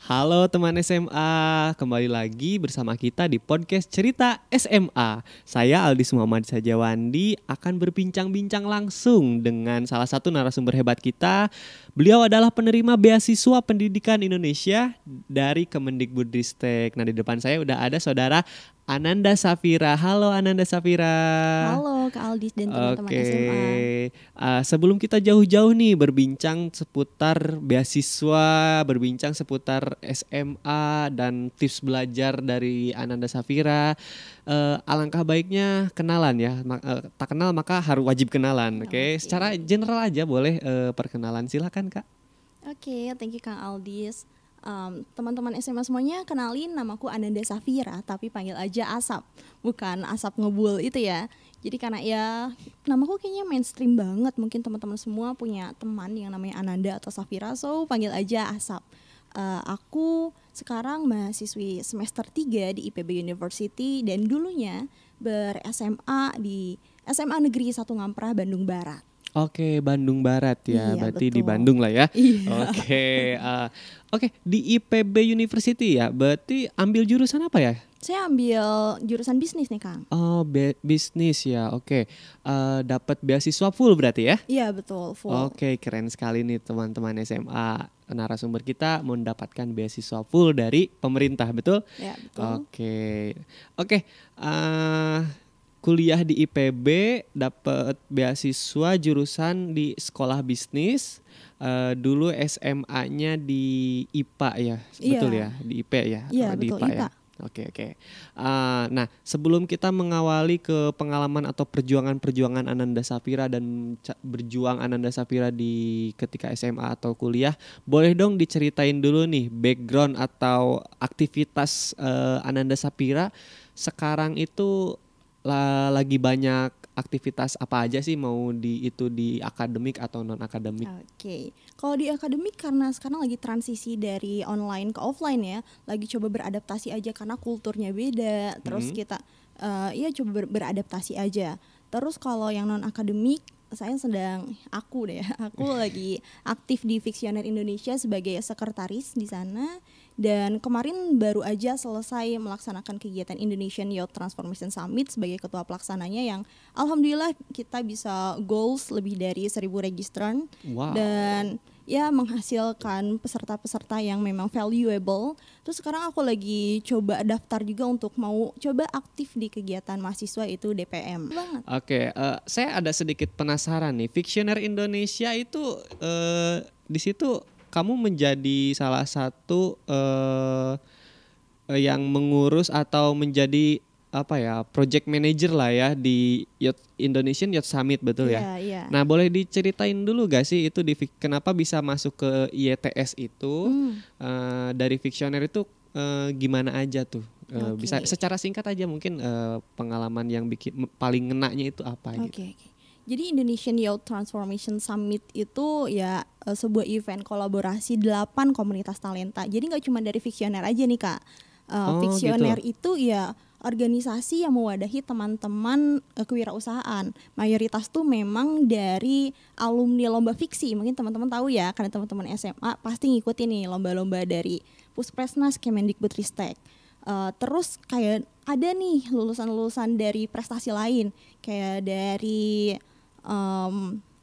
Halo teman SMA, kembali lagi bersama kita di podcast Cerita SMA. Saya Aldis Muhammad Sajawandi akan berbincang-bincang langsung dengan salah satu narasumber hebat kita. Beliau adalah penerima beasiswa pendidikan Indonesia dari Kemendikbudristek. Nah, di depan saya udah ada saudara Ananda Safira. Halo Ananda Safira. Halo Kak Aldis dan teman-teman SMA. Sebelum kita jauh-jauh nih berbincang seputar beasiswa, berbincang seputar SMA dan tips belajar dari Ananda Safira, alangkah baiknya kenalan ya. Tak kenal maka harus wajib kenalan. Oke. Secara general aja boleh perkenalan, silakan Kak. Oke, thank you Kang Aldis. Teman-teman SMA semuanya, kenalin, namaku Ananda Safira, tapi panggil aja Asap, bukan Asap Ngebul itu ya. Jadi karena ya namaku kayaknya mainstream banget, mungkin teman-teman semua punya teman yang namanya Ananda atau Safira, so panggil aja Asap. Aku sekarang mahasiswi semester 3 di IPB University dan dulunya ber-SMA di SMA Negeri 1 Ngamprah, Bandung Barat. Oke, Bandung Barat ya, Iya, berarti betul. di Bandung lah ya. Iya. Oke, di IPB University ya, berarti ambil jurusan apa ya? Saya ambil jurusan bisnis nih Kang. Oh, bisnis ya, oke. Dapat beasiswa full berarti ya? Iya betul, full. Oke, keren sekali nih teman-teman SMA. Narasumber kita mendapatkan beasiswa full dari pemerintah, betul? Ya betul. Oke. Kuliah di IPB, dapat beasiswa jurusan di sekolah bisnis. Dulu SMA-nya di IPA ya, betul ya? Di IP ya? Iya Di betul, IPA IPA. ya? Oke. Nah, sebelum kita mengawali ke pengalaman atau perjuangan Ananda Safira dan berjuang Ananda Safira di ketika SMA atau kuliah, boleh dong diceritain dulu nih background atau aktivitas Ananda Safira sekarang itu lagi banyak aktivitas apa aja sih, mau di akademik atau non akademik? Oke. Kalau di akademik karena sekarang lagi transisi dari online ke offline ya, lagi coba beradaptasi aja karena kulturnya beda. Terus kita ya coba beradaptasi aja. Terus kalau yang non akademik, aku lagi aktif di Fiksioner Indonesia sebagai sekretaris di sana. Dan kemarin baru aja selesai melaksanakan kegiatan Indonesian Youth Transformation Summit sebagai ketua pelaksananya, yang alhamdulillah kita bisa goals lebih dari 1.000 registran. Wow. Dan ya menghasilkan peserta-peserta yang memang valuable. Terus sekarang aku lagi coba daftar juga untuk mau coba aktif di kegiatan mahasiswa itu DPM. Oke, saya ada sedikit penasaran nih. Fiksioner Indonesia itu di situ kamu menjadi salah satu yang mengurus atau menjadi project manager lah ya di Indonesian Youth Summit, betul ya? Iya. Nah, boleh diceritain dulu gak sih itu kenapa bisa masuk ke IETS itu? Dari Fiksioner itu gimana aja tuh? Bisa secara singkat aja mungkin pengalaman yang paling ngenanya itu apa gitu? Jadi Indonesian Youth Transformation Summit itu ya sebuah event kolaborasi 8 komunitas talenta. Jadi gak cuma dari Fiksioner aja nih Kak. Fiksioner gitu. itu ya organisasi yang mewadahi teman-teman kewirausahaan. Mayoritas tuh memang dari alumni lomba fiksi. Mungkin teman-teman tahu ya, karena teman-teman SMA pasti ngikutin nih lomba-lomba dari Puspresnas Kemendikbudristek. Terus kayak ada nih lulusan-lulusan dari prestasi lain, kayak dari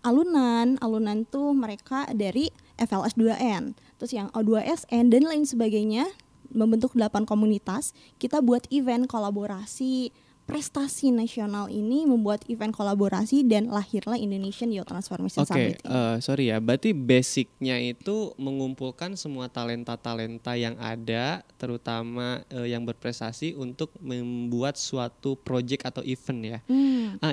alunan tuh mereka dari FLS 2N, terus yang O2SN dan lain sebagainya, membentuk 8 komunitas. Kita buat event kolaborasi prestasi nasional ini, membuat event kolaborasi dan lahirlah Indonesian Youth Transformation Summit. Sorry ya, berarti basicnya itu mengumpulkan semua talenta-talenta yang ada, terutama yang berprestasi untuk membuat suatu project atau event ya.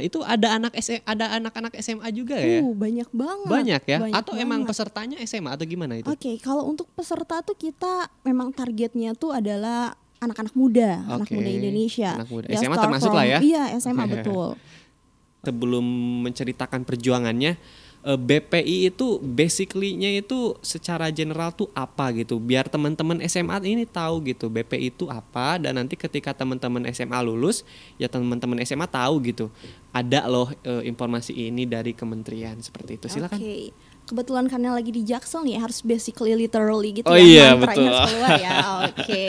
Itu ada anak-anak SMA juga ya? Banyak banget. Banyak ya? Atau banget. emang pesertanya SMA atau gimana itu? Kalau untuk peserta tuh kita memang targetnya tuh adalah anak-anak muda, anak muda Indonesia. Anak muda. SMA termasuk lah ya? Iya, SMA betul. Sebelum menceritakan perjuangannya, BPI itu basically-nya itu secara general tuh apa gitu, biar teman-teman SMA ini tahu gitu BPI itu apa, dan nanti ketika teman-teman SMA lulus ya teman-teman SMA tahu gitu ada loh informasi ini dari kementerian, seperti itu. Silakan. kebetulan karena lagi di Jaksel nih harus basically literally gitu Oh ya, iya, mantranya betul. harus keluar ya. Oke.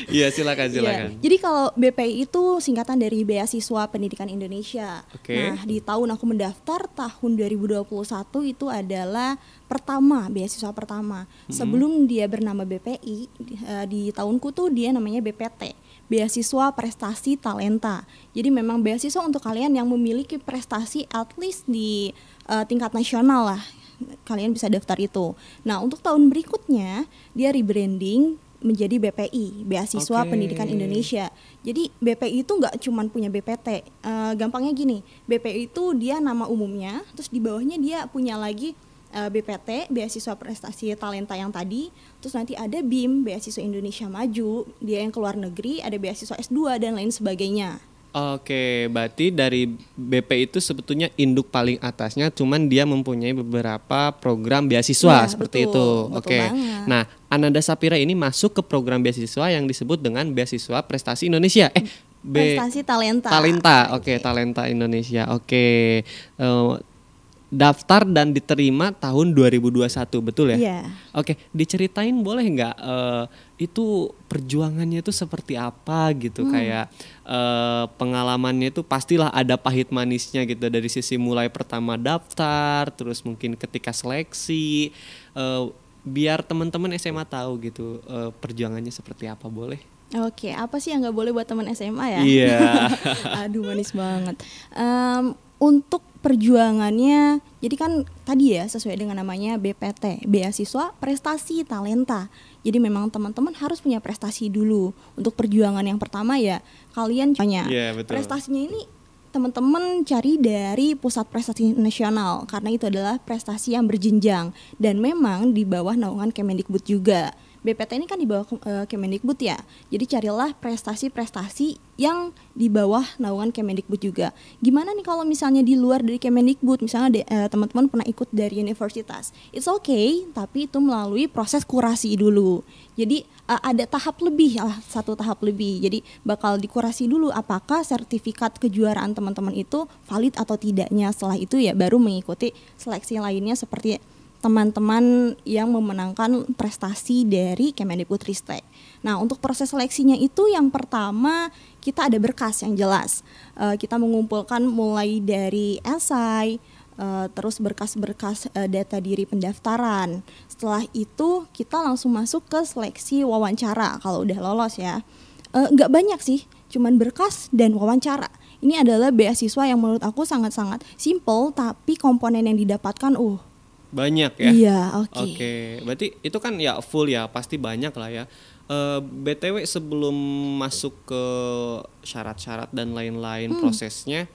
Iya, silakan Iya. silakan. Jadi kalau BPI itu singkatan dari Beasiswa Pendidikan Indonesia. Oke. Nah, di tahun aku mendaftar tahun 2021 itu adalah beasiswa pertama. Sebelum dia bernama BPI, di tahunku tuh dia namanya BPT. Beasiswa Prestasi Talenta. Jadi memang beasiswa untuk kalian yang memiliki prestasi at least di tingkat nasional lah. Kalian bisa daftar itu. Nah, untuk tahun berikutnya dia rebranding menjadi BPI, Beasiswa Oke. Pendidikan Indonesia. Jadi BPI itu nggak cuma punya BPT. Gampangnya gini, BPI itu dia nama umumnya, terus di bawahnya dia punya lagi BPT, Beasiswa Prestasi Talenta yang tadi, terus nanti ada BIM, Beasiswa Indonesia Maju, dia yang keluar negeri, ada beasiswa S2 dan lain sebagainya. Oke, berarti dari BP itu sebetulnya induk paling atasnya, cuman dia mempunyai beberapa program beasiswa Iya, seperti betul, itu. betul Oke. banget. Nah, Ananda Sapira ini masuk ke program beasiswa yang disebut dengan Beasiswa Prestasi Indonesia. Prestasi Talenta. Talenta. Oke, Talenta Indonesia. Oke. Daftar dan diterima tahun 2021, betul ya? Iya. Oke, diceritain boleh nggak itu perjuangannya itu seperti apa gitu, kayak pengalamannya itu pastilah ada pahit manisnya gitu, dari sisi mulai pertama daftar, terus mungkin ketika seleksi, biar teman-teman SMA tahu gitu perjuangannya seperti apa, boleh? Oke, apa sih yang nggak boleh buat teman SMA ya? Iya. Aduh, manis banget. Untuk perjuangannya, jadi kan tadi ya sesuai dengan namanya BPT, Beasiswa Prestasi Talenta. Jadi memang teman-teman harus punya prestasi dulu. Untuk perjuangan yang pertama ya kalian punya. Iya, betul. Prestasinya ini teman-teman cari dari Pusat Prestasi Nasional karena itu adalah prestasi yang berjenjang dan memang di bawah naungan Kemendikbud juga. BPT ini kan di bawah Kemendikbud ya. Jadi carilah prestasi-prestasi yang di bawah naungan Kemendikbud juga. Gimana nih kalau misalnya di luar dari Kemendikbud, misalnya teman-teman pernah ikut dari universitas. It's okay, tapi itu melalui proses kurasi dulu. Jadi ada tahap lebih, satu tahap lebih. Jadi bakal dikurasi dulu apakah sertifikat kejuaraan teman-teman itu valid atau tidaknya. Setelah itu ya baru mengikuti seleksi lainnya seperti teman-teman yang memenangkan prestasi dari Kemendikbudristek. Nah, untuk proses seleksinya itu yang pertama kita ada berkas yang jelas. Kita mengumpulkan mulai dari esai, terus berkas-berkas data diri pendaftaran. Setelah itu kita langsung masuk ke seleksi wawancara kalau udah lolos ya. Nggak banyak sih, cuman berkas dan wawancara. Ini adalah beasiswa yang menurut aku sangat-sangat simple, tapi komponen yang didapatkan Banyak ya? Iya, oke. Oke, berarti itu kan ya full ya, pasti banyak lah ya. BTW sebelum masuk ke syarat-syarat dan lain-lain prosesnya,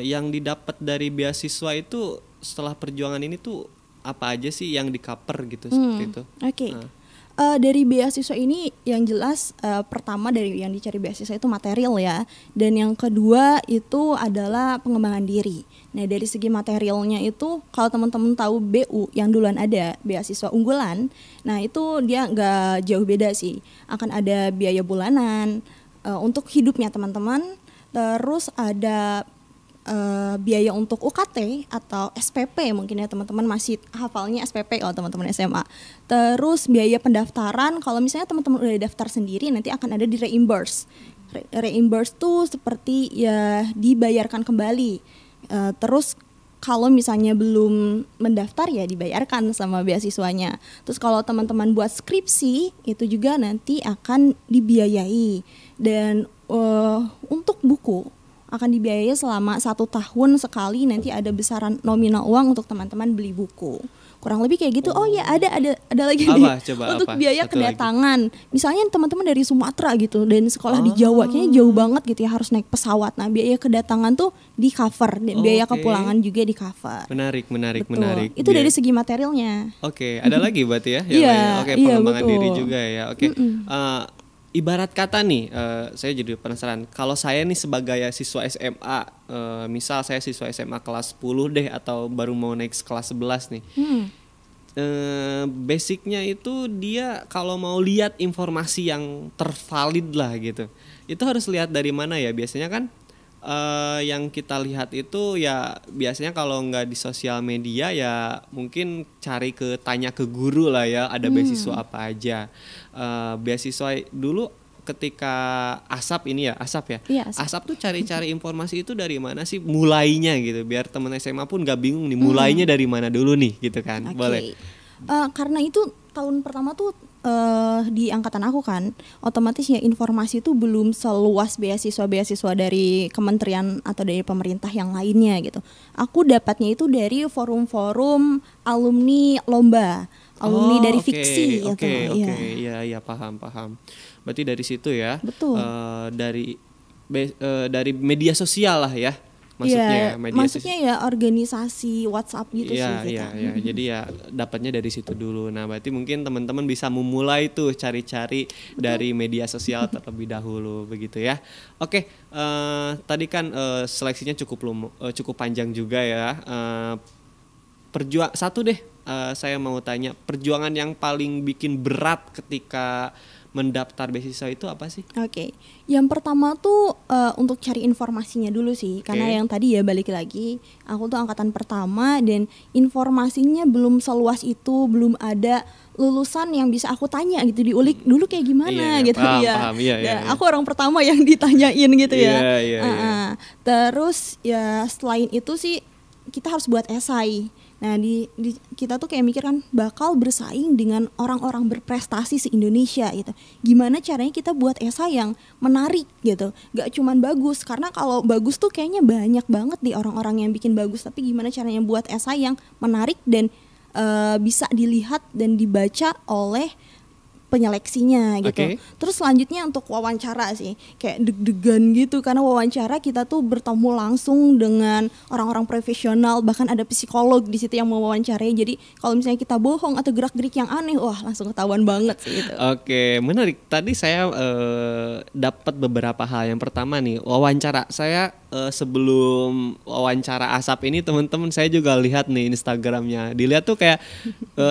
yang didapat dari beasiswa itu setelah perjuangan ini tuh apa aja sih yang di-cover gitu seperti itu? Oke. Dari beasiswa ini yang jelas pertama dari yang dicari beasiswa itu material ya, dan yang kedua itu adalah pengembangan diri. Nah, dari segi materialnya itu kalau teman-teman tahu BU yang duluan ada beasiswa unggulan, nah itu dia nggak jauh beda sih. Akan ada biaya bulanan untuk hidupnya teman-teman, terus ada biaya untuk UKT atau SPP mungkin ya teman-teman masih hafalnya SPP kalau teman-teman SMA. Terus biaya pendaftaran kalau misalnya teman-teman udah daftar sendiri nanti akan ada di reimburse. Reimburse tuh seperti ya dibayarkan kembali. Terus kalau misalnya belum mendaftar ya dibayarkan sama beasiswanya. Terus kalau teman-teman buat skripsi itu juga nanti akan dibiayai. Dan untuk buku akan dibiayai selama 1 tahun sekali, nanti ada besaran nominal uang untuk teman-teman beli buku. Kurang lebih kayak gitu. Oh ya ada lagi Apa? nih. Coba untuk apa? biaya Satu kedatangan. Misalnya teman-teman dari Sumatera gitu dan sekolah di Jawa kayaknya jauh banget gitu ya harus naik pesawat. Nah, biaya kedatangan tuh di cover dan biaya Oke. kepulangan juga di cover. Menarik. Betul. Itu dari segi materialnya. Oke, ada lagi berarti ya? Yang Iya, lainnya? Oke, iya, pengembangan betul. diri juga ya. Oke. Ibarat kata nih, saya jadi penasaran. Kalau saya nih sebagai siswa SMA, misal saya siswa SMA kelas 10 deh atau baru mau naik kelas 11 nih. Basicnya itu dia kalau mau lihat informasi yang tervalid lah gitu, itu harus lihat dari mana ya? Biasanya kan yang kita lihat itu ya biasanya kalau nggak di sosial media ya mungkin tanya ke guru lah ya, ada beasiswa apa aja. Beasiswa dulu ketika ASAP ya, Iya, ASAP tuh cari-cari informasi itu dari mana sih mulainya gitu, biar teman SMA pun nggak bingung nih mulainya dari mana dulu nih gitu kan. Boleh. Karena itu tahun pertama tuh di angkatan aku kan, otomatis ya informasi itu belum seluas beasiswa dari kementerian atau dari pemerintah yang lainnya gitu. Aku dapatnya itu dari forum-forum alumni lomba, alumni dari fiksi gitu. Iya, paham. Berarti dari situ ya. Betul. Dari media sosial lah ya. Maksudnya ya organisasi WhatsApp gitu sih kita. Iya. Jadi ya dapatnya dari situ dulu. Nah, berarti mungkin teman-teman bisa memulai tuh cari-cari dari media sosial terlebih dahulu begitu ya. Oke, tadi kan seleksinya cukup panjang juga ya. Saya mau tanya, perjuangan yang paling bikin berat ketika mendaftar beasiswa itu apa sih? Oke. Yang pertama tuh untuk cari informasinya dulu sih, karena yang tadi ya balik lagi, aku tuh angkatan pertama dan informasinya belum seluas itu, belum ada lulusan yang bisa aku tanya gitu, diulik dulu kayak gimana gitu ya. Paham, iya. Aku orang pertama yang ditanyain gitu ya. Iya. Terus ya selain itu sih kita harus buat esai. Nah kita tuh kayak mikir kan bakal bersaing dengan orang-orang berprestasi se-Indonesia gitu. Gimana caranya kita buat esai yang menarik gitu, gak cuman bagus, karena kalau bagus tuh kayaknya banyak banget di orang-orang yang bikin bagus. Tapi gimana caranya buat esai yang menarik dan bisa dilihat dan dibaca oleh penyeleksinya gitu. Terus selanjutnya untuk wawancara sih, kayak deg-degan gitu karena wawancara kita tuh bertemu langsung dengan orang-orang profesional, bahkan ada psikolog di situ yang mau wawancarai. Jadi kalau misalnya kita bohong atau gerak-gerik yang aneh, wah langsung ketahuan banget sih gitu. Oke, menarik. Tadi saya dapat beberapa hal. Yang pertama nih, wawancara. Saya sebelum wawancara ASAP ini teman-teman saya juga lihat nih Instagramnya. Dilihat tuh kayak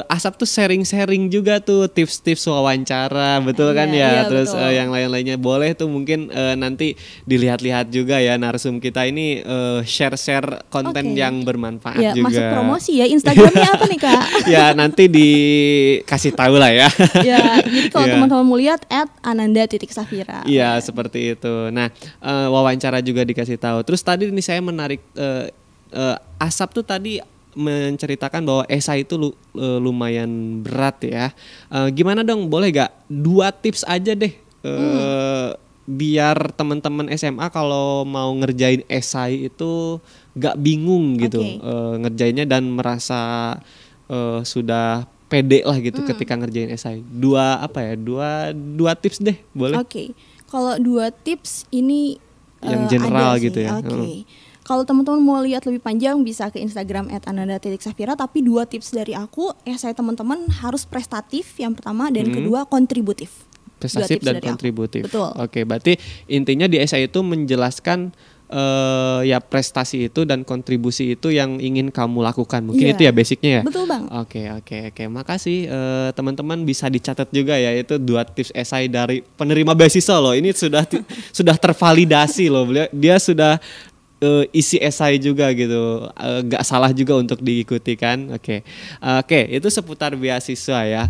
ASAP tuh sharing-sharing juga tuh tips-tips wawancara, betul kan ya? Terus yang lain-lainnya boleh tuh mungkin nanti dilihat-lihat juga ya narsum kita ini share-share konten yang bermanfaat ya, juga. Masuk promosi ya, Instagramnya apa nih Kak? Ya nanti dikasih tahu lah ya. Ya, jadi kalau teman-teman mau lihat @ananda.safira. Iya seperti itu. Nah wawancara juga dikasih tahu. Terus tadi ini saya menarik ASAP tuh tadi menceritakan bahwa esai itu lumayan berat ya. Gimana dong, boleh gak 2 tips aja deh biar teman-teman SMA kalau mau ngerjain esai itu gak bingung gitu ngerjainnya dan merasa sudah pede lah gitu ketika ngerjain esai. Dua tips deh, boleh? Kalau 2 tips ini yang general gitu ya. Kalau teman-teman mau lihat lebih panjang bisa ke Instagram @ananda.safira. Tapi 2 tips dari aku, esai teman-teman harus prestatif yang pertama, dan kedua kontributif. Prestatif dan kontributif. Betul. Oke, berarti intinya di esai itu menjelaskan ya prestasi itu dan kontribusi itu yang ingin kamu lakukan. Mungkin itu ya basicnya ya. Betul bang. Oke. Makasih teman-teman, bisa dicatat juga ya, itu 2 tips esai dari penerima beasiswa loh. Ini sudah tervalidasi loh. Dia sudah isi esai juga gitu, gak salah juga untuk diikuti kan. Oke, itu seputar beasiswa ya.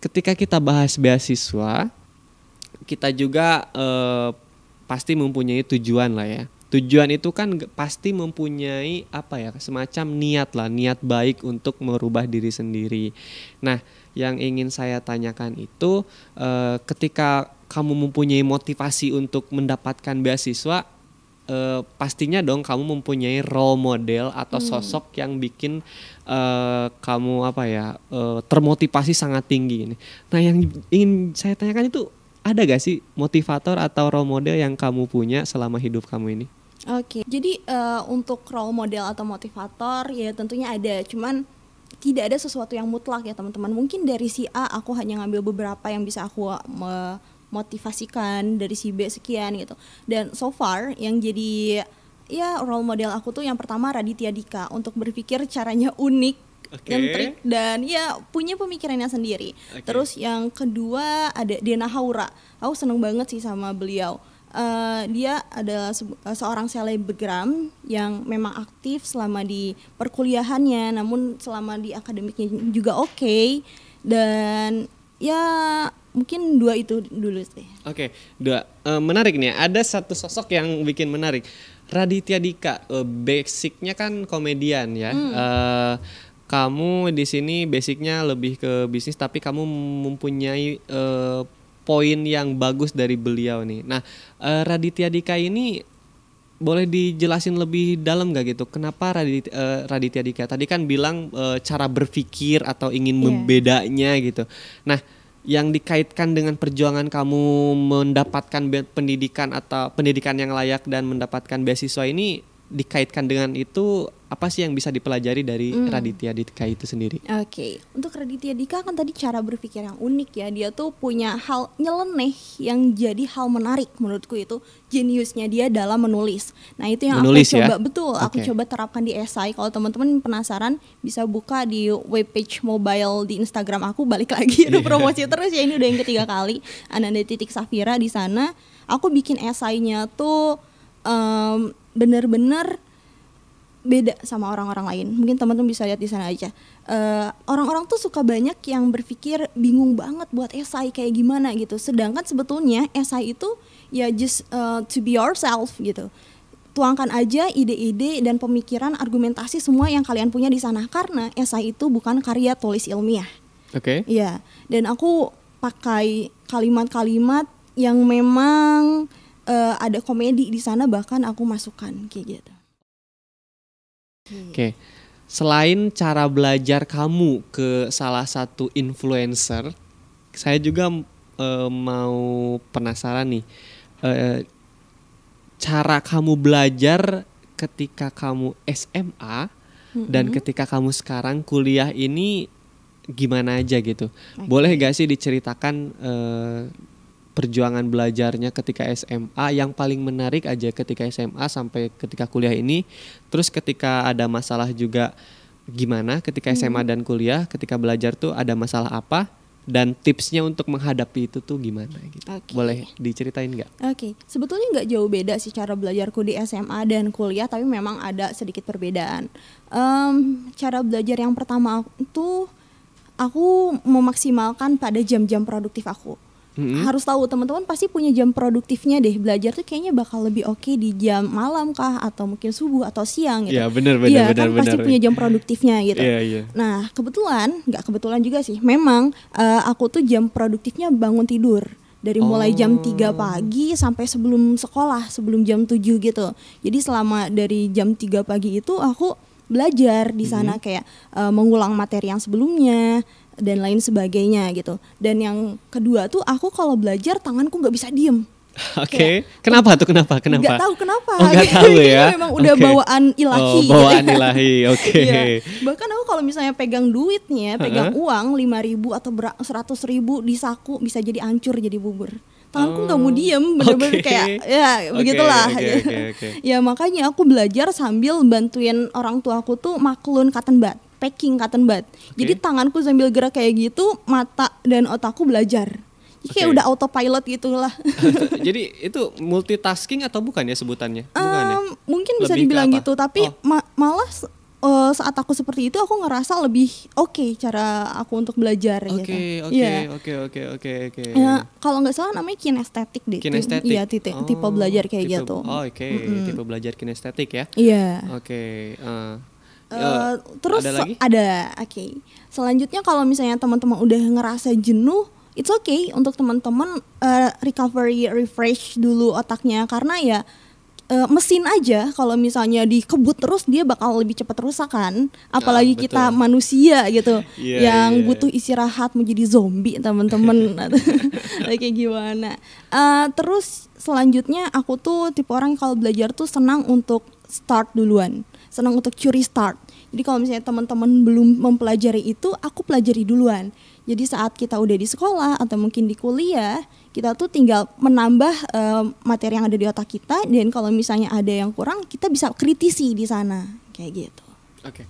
Ketika kita bahas beasiswa, kita juga pasti mempunyai tujuan lah ya. Tujuan itu kan pasti mempunyai semacam niat baik untuk merubah diri sendiri. Nah, yang ingin saya tanyakan itu ketika kamu mempunyai motivasi untuk mendapatkan beasiswa, pastinya dong kamu mempunyai role model atau sosok yang bikin kamu termotivasi sangat tinggi. Nah, yang ingin saya tanyakan itu, ada gak sih motivator atau role model yang kamu punya selama hidup kamu ini? Jadi untuk role model atau motivator ya tentunya ada, cuman tidak ada sesuatu yang mutlak ya teman-teman. Mungkin dari si A aku hanya ngambil beberapa yang bisa aku motivasikan, dari si B sekian gitu. Dan so far yang jadi ya role model aku tuh yang pertama Raditya Dika, untuk berpikir caranya unik dan trik dan ya punya pemikirannya sendiri. Terus yang kedua ada Dena Haura. Aku seneng banget sih sama beliau. dia adalah seorang selebgram yang memang aktif selama di perkuliahannya, namun selama di akademiknya juga oke. Dan ya mungkin 2 itu dulu sih. Oke, 2. Menarik nih, ada satu sosok yang bikin menarik. Raditya Dika, basicnya kan komedian ya. Kamu di sini basicnya lebih ke bisnis, tapi kamu mempunyai poin yang bagus dari beliau nih. Nah, Raditya Dika ini boleh dijelasin lebih dalam gak gitu? Kenapa Raditya Dika? Tadi kan bilang cara berpikir atau ingin membedanya gitu. Nah, yang dikaitkan dengan perjuangan kamu mendapatkan pendidikan atau pendidikan yang layak dan mendapatkan beasiswa ini, dikaitkan dengan itu, apa sih yang bisa dipelajari dari Raditya Dika itu sendiri? Oke, untuk Raditya Dika kan tadi cara berpikir yang unik ya. Dia tuh punya hal nyeleneh yang jadi hal menarik menurutku, itu jeniusnya dia dalam menulis. Nah itu yang menulis, aku coba, ya? betul, aku coba terapkan di esai. Kalau teman-teman penasaran bisa buka di webpage mobile di Instagram aku, balik lagi ada promosi terus ya, ini udah yang ketiga kali, Ananda.Safira. Di sana aku bikin esainya tuh bener-bener beda sama orang-orang lain. Mungkin teman-teman bisa lihat di sana aja. Orang-orang tuh suka banyak yang berpikir bingung banget buat esai kayak gimana gitu. Sedangkan sebetulnya esai itu ya just to be yourself gitu. Tuangkan aja ide-ide dan pemikiran, argumentasi semua yang kalian punya di sana, karena esai itu bukan karya tulis ilmiah. Oke. Iya. Dan aku pakai kalimat-kalimat yang memang ada komedi di sana, bahkan aku masukkan kayak gitu. Oke. Selain cara belajar kamu ke salah satu influencer, saya juga mau penasaran nih, cara kamu belajar ketika kamu SMA dan ketika kamu sekarang kuliah ini gimana aja gitu. Boleh gak sih diceritakan perjuangan belajarnya ketika SMA, yang paling menarik aja ketika SMA sampai ketika kuliah ini. Terus ketika ada masalah juga gimana ketika SMA dan kuliah, ketika belajar tuh ada masalah apa, dan tipsnya untuk menghadapi itu tuh gimana gitu. Boleh diceritain nggak? Oke, sebetulnya nggak jauh beda sih cara belajarku di SMA dan kuliah, tapi memang ada sedikit perbedaan. Cara belajar yang pertama itu aku memaksimalkan pada jam-jam produktif aku. Harus tahu teman-teman pasti punya jam produktifnya deh. Belajar tuh kayaknya bakal lebih oke di jam malam kah, atau mungkin subuh atau siang gitu. Iya benar. Pasti punya jam produktifnya gitu. Iya. Nah nggak kebetulan juga sih. Memang aku tuh jam produktifnya bangun tidur. Dari mulai jam 3 pagi sampai sebelum sekolah, sebelum jam 7 gitu. Jadi selama dari jam 3 pagi itu aku belajar di sana, kayak mengulang materi yang sebelumnya dan lain sebagainya gitu. Dan yang kedua tuh aku kalau belajar tanganku nggak bisa diem. Oke. Kenapa tuh? Kenapa? Nggak tahu kenapa. Oh, nggak tahu ya. Memang udah bawaan ilahi. Bawaan ilahi. Oke. Ya. Bahkan aku kalau misalnya pegang duit nih ya, pegang uang 5.000 atau 100.000 di saku, bisa jadi hancur jadi bubur. Tanganku nggak mau diem, bener-bener kayak ya begitulah. Okay. Ya makanya aku belajar sambil bantuin orang tua aku tuh maklun cotton bud, packing cotton bud. Jadi tanganku sambil gerak kayak gitu, mata dan otakku belajar. Jadi kayak udah autopilot gitulah. Jadi itu multitasking atau bukan ya sebutannya? Bukan ya? Mungkin bisa dibilang gitu, tapi malah saat aku seperti itu aku ngerasa lebih oke cara aku untuk belajar gitu. Oke. Ya, kalau nggak salah namanya kinestetik deh. Kinestetik. Iya, tipe belajar kayak gitu. Tipe belajar kinestetik ya. Iya. Oke. Terus ada lagi? Ada. Oke. Selanjutnya kalau misalnya teman-teman udah ngerasa jenuh, it's okay untuk teman-teman recovery, refresh dulu otaknya, karena ya mesin aja kalau misalnya dikebut terus dia bakal lebih cepat rusak kan, apalagi kita manusia gitu yang butuh istirahat, menjadi zombie teman-teman. Kayak gimana. Terus selanjutnya aku tuh tipe orang kalau belajar tuh senang untuk start duluan, senang untuk curi start. Jadi kalau misalnya teman-teman belum mempelajari itu, aku pelajari duluan. Jadi saat kita udah di sekolah atau mungkin di kuliah, kita tuh tinggal menambah materi yang ada di otak kita, dan kalau misalnya ada yang kurang, kita bisa kritisi di sana, kayak gitu. Oke.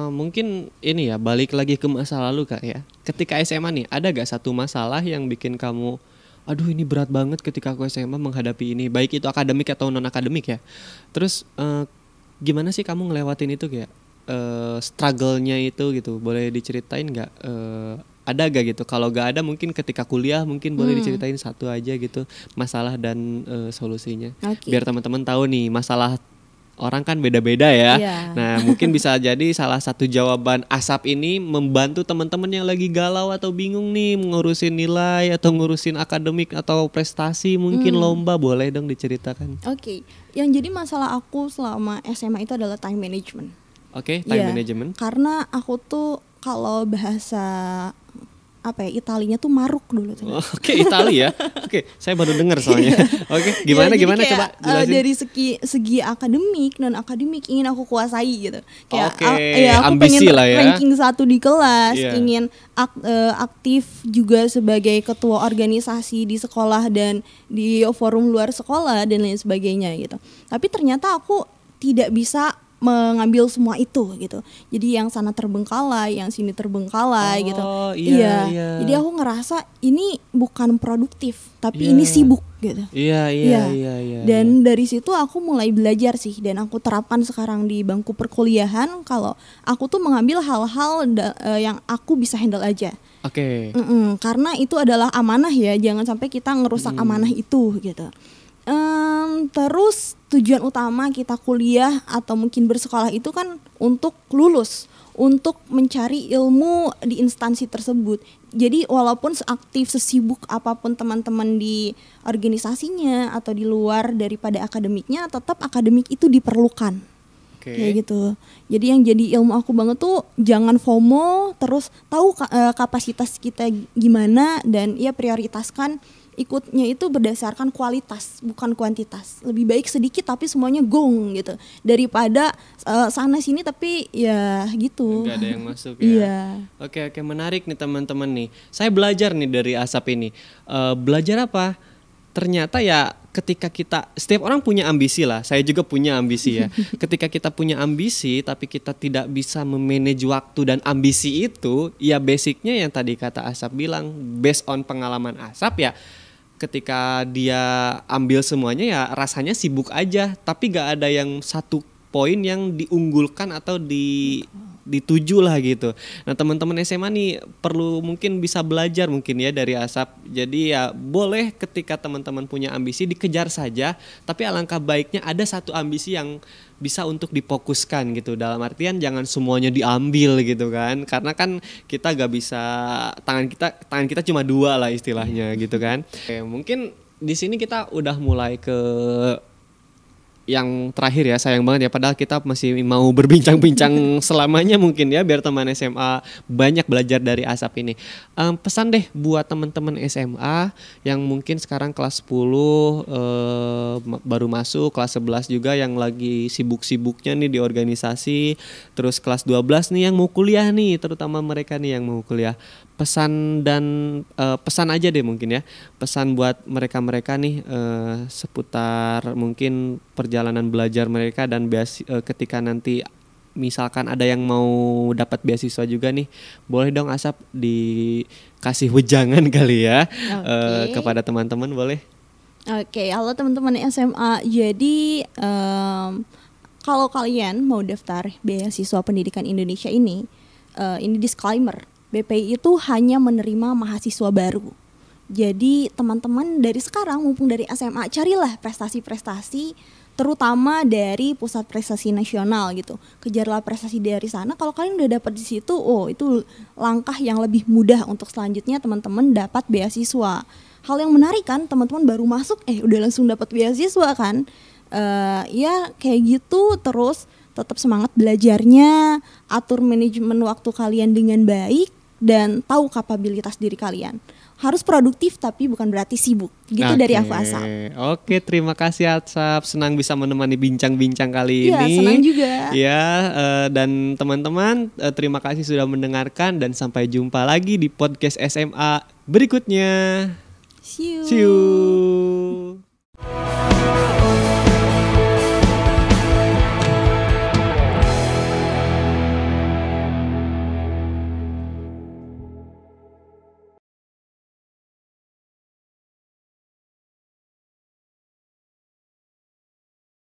Mungkin ini ya, balik lagi ke masa lalu Kak ya. Ketika SMA nih, ada gak satu masalah yang bikin kamu aduh ini berat banget ketika aku SMA menghadapi ini, baik itu akademik atau non akademik ya. Terus gimana sih kamu ngelewatin itu kayak struggle-nya itu gitu, boleh diceritain nggak? Ada gak gitu? Kalau gak ada mungkin ketika kuliah mungkin boleh diceritain satu aja gitu masalah dan solusinya. Biar teman-teman tahu nih, masalah orang kan beda-beda ya. Nah mungkin bisa jadi salah satu jawaban Asap ini membantu teman-teman yang lagi galau atau bingung nih ngurusin nilai atau ngurusin akademik atau prestasi, mungkin lomba, boleh dong diceritakan. Oke, yang jadi masalah aku selama SMA itu adalah time management. Oke, time management. Karena aku tuh kalau bahasa Italinya tuh maruk dulu tuh. Oke, Itali ya. Oke, saya baru dengar soalnya. Oke, gimana kayak, coba jelasin. Dari segi akademik, non akademik ingin aku kuasai gitu. Kayak aku ambisi pengen lah ya. ranking 1 di kelas, ingin aktif juga sebagai ketua organisasi di sekolah dan di forum luar sekolah dan lain sebagainya gitu. Tapi ternyata aku tidak bisa mengambil semua itu gitu. Jadi yang sana terbengkalai, yang sini terbengkalai gitu. Iya. Jadi aku ngerasa ini bukan produktif, tapi ini sibuk gitu. Iya. Dan dari situ aku mulai belajar sih, dan aku terapkan sekarang di bangku perkuliahan kalau aku tuh mengambil hal-hal yang aku bisa handle aja. Oke. Karena itu adalah amanah ya, jangan sampai kita ngerusak amanah itu gitu. Terus tujuan utama kita kuliah atau mungkin bersekolah itu kan untuk lulus, untuk mencari ilmu di instansi tersebut. Jadi walaupun seaktif, sesibuk apapun teman-teman di organisasinya atau di luar daripada akademiknya, tetap akademik itu diperlukan. Kayak gitu. Jadi yang jadi ilmu aku banget tuh jangan FOMO, terus tahu kapasitas kita gimana, dan ya prioritaskan ikutnya itu berdasarkan kualitas bukan kuantitas. Lebih baik sedikit tapi semuanya gong gitu, daripada sana sini tapi ya gitu nggak ada yang masuk ya. Oke, menarik nih teman-teman nih. Saya belajar nih dari Asap ini. Belajar apa? Ternyata ya ketika setiap orang punya ambisi lah. Saya juga punya ambisi ya. Ketika kita punya ambisi tapi kita tidak bisa memanage waktu dan ambisi itu, ya basicnya yang tadi kata Asap bilang, based on pengalaman Asap ya, ketika dia ambil semuanya ya rasanya sibuk aja, tapi gak ada yang satu poin yang diunggulkan atau dituju lah gitu. Nah teman-teman SMA nih perlu mungkin bisa belajar mungkin ya dari Asap. Jadi ya boleh ketika teman-teman punya ambisi dikejar saja, tapi alangkah baiknya ada satu ambisi yang bisa untuk difokuskan gitu. Dalam artian jangan semuanya diambil gitu kan, karena kan kita gak bisa, tangan kita cuma dua lah istilahnya gitu kan. Oke, mungkin di sini kita udah mulai ke yang terakhir ya, sayang banget ya, padahal kita masih mau berbincang-bincang selamanya mungkin ya, biar teman SMA banyak belajar dari Asap ini. Pesan deh buat teman-teman SMA yang mungkin sekarang kelas 10 baru masuk, kelas 11 juga yang lagi sibuk-sibuknya nih di organisasi, terus kelas 12 nih yang mau kuliah nih, terutama mereka nih yang mau kuliah. Pesan aja deh mungkin ya, pesan buat mereka nih seputar mungkin perjalanan belajar mereka dan ketika nanti misalkan ada yang mau dapat beasiswa juga nih, boleh dong Asap dikasih wejangan kali ya. Kepada teman-teman boleh. Oke, halo teman-teman SMA. Jadi kalau kalian mau daftar beasiswa pendidikan Indonesia ini disclaimer, BPI itu hanya menerima mahasiswa baru. Jadi teman-teman dari sekarang mumpung dari SMA, carilah prestasi-prestasi terutama dari pusat prestasi nasional gitu. Kejarlah prestasi dari sana. Kalau kalian udah dapat di situ, itu langkah yang lebih mudah untuk selanjutnya teman-teman dapat beasiswa. Hal yang menarik kan, teman-teman baru masuk udah langsung dapat beasiswa kan. Ya kayak gitu. Terus tetap semangat belajarnya, atur manajemen waktu kalian dengan baik, dan tahu kapabilitas diri kalian. Harus produktif tapi bukan berarti sibuk. Gitu dari aku Asap. Oke, terima kasih Asap. Senang bisa menemani bincang-bincang kali ini. Iya, senang juga. Ya, dan teman-teman terima kasih sudah mendengarkan, dan sampai jumpa lagi di podcast SMA berikutnya. See you. See you.